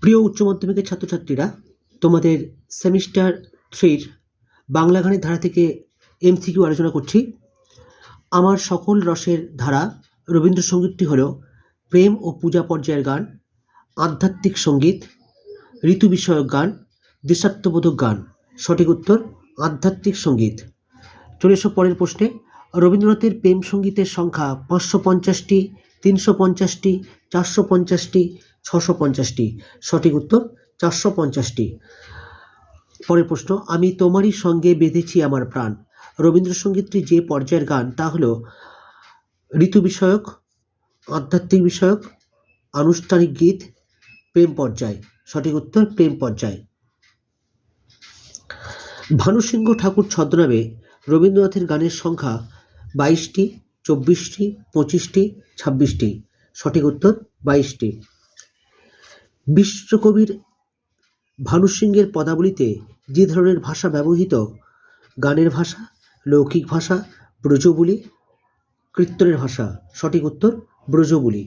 প্রিয় উচ্চ মাধ্যমিকের ছাত্রছাত্রীরা, তোমাদের সেমিস্টার 3-র বাংলা গানের ধারা থেকে এমসিকিউ আলোচনা করছি। আমার সকল রসের ধারা রবীন্দ্রসঙ্গীতটি হল প্রেম ও পূজা পর্যায়ের গান, আধ্যাত্মিক সঙ্গীত, ঋতু বিষয়ক গান, দেশাত্মবোধক গান। সঠিক উত্তর আধ্যাত্মিক সঙ্গীত। চলে এসো পরের প্রশ্নে। রবীন্দ্রনাথের প্রেম সঙ্গীতের সংখ্যা 550টি, 350টি, 450টি, 650টি। সঠিক উত্তর 450টি। পরের প্রশ্ন, আমি তোমারই সঙ্গে বেঁধেছি আমার প্রাণ। রবীন্দ্রসঙ্গীতটি যে পর্যায়ের গান তা হল ঋতু বিষয়ক, আধ্যাত্মিক বিষয়ক, আনুষ্ঠানিক গীত, প্রেম পর্যায়। সঠিক উত্তর প্রেম পর্যায়। ভানুসিংহ ঠাকুর ছদ্মনামে রবীন্দ্রনাথের গানের সংখ্যা 22টি, 24টি, 25টি, 26টি। সঠিক উত্তর 22টি। বিশ্বকবির ভানুসিংহের পদাবলিতে যে ধরনের ভাষা ব্যবহৃত, গানের ভাষা, লৌকিক ভাষা, ব্রজবুলি, কীর্তনের ভাষা। সঠিক উত্তর ব্রজবুলি।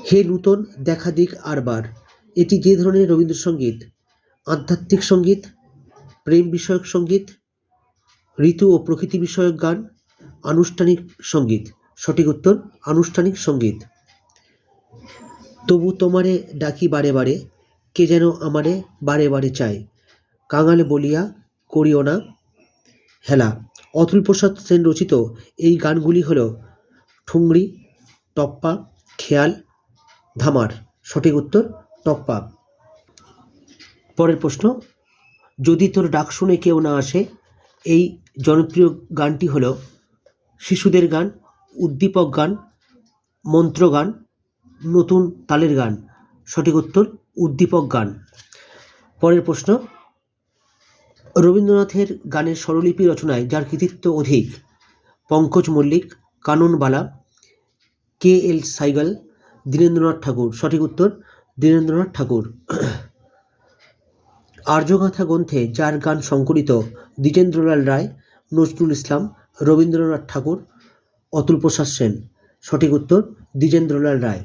হে নূতন দেখা দিক আরবার, এটি যে ধরনের রবীন্দ্রসঙ্গীত? আধ্যাত্মিক সঙ্গীত, প্রেম বিষয়ক সঙ্গীত, ঋতু ও প্রকৃতি বিষয়ক গান, আনুষ্ঠানিক সঙ্গীত। সঠিক উত্তর আনুষ্ঠানিক সঙ্গীত। তবু তোমারে ডাকি বারে বারে, কে যেন আমারে বারে বারে চায়, কাঙাল বলিয়া করিও না হেলা। অতুল প্রসাদ সেন রচিত এই গানগুলি হল ঠুংরি, টপ্পা, খেয়াল, ধামার। সঠিক উত্তর টপ্পা। পরের প্রশ্ন, যদি তোর ডাক শুনে কেউ না আসে, এই জনপ্রিয় গানটি হল শিশুদের গান, উদ্দীপক গান, মন্ত্র গান, নতুন তালের গান। সঠিক উত্তর উদ্দীপক গান। পরের প্রশ্ন, রবীন্দ্রনাথের গানের স্বরলিপি রচনায় যার কৃতিত্ব অধিক? পঙ্কজ মল্লিক, কানন বালা, কে.এল. সাইগাল, দীনেন্দ্রনাথ ঠাকুর। সঠিক উত্তর দীনেন্দ্রনাথ ঠাকুর। আর্যগাথা গ্রন্থে যার গান সংকলিত? দ্বিজেন্দ্রলাল রায়, নজরুল ইসলাম, রবীন্দ্রনাথ ঠাকুর, অতুল প্রসাদ সেন। সঠিক উত্তর দ্বিজেন্দ্রলাল রায়।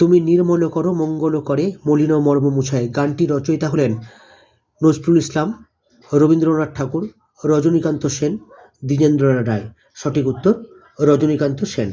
তুমি নির্মল করো মঙ্গল করে মলিন মর্ম মুছায়, গানটির রচয়িতা হলেন নজরুল ইসলাম, রবীন্দ্রনাথ ঠাকুর, রজনীকান্ত সেন, দ্বিজেন্দ্রলাল রায়। সঠিক উত্তর রজনীকান্ত সেন।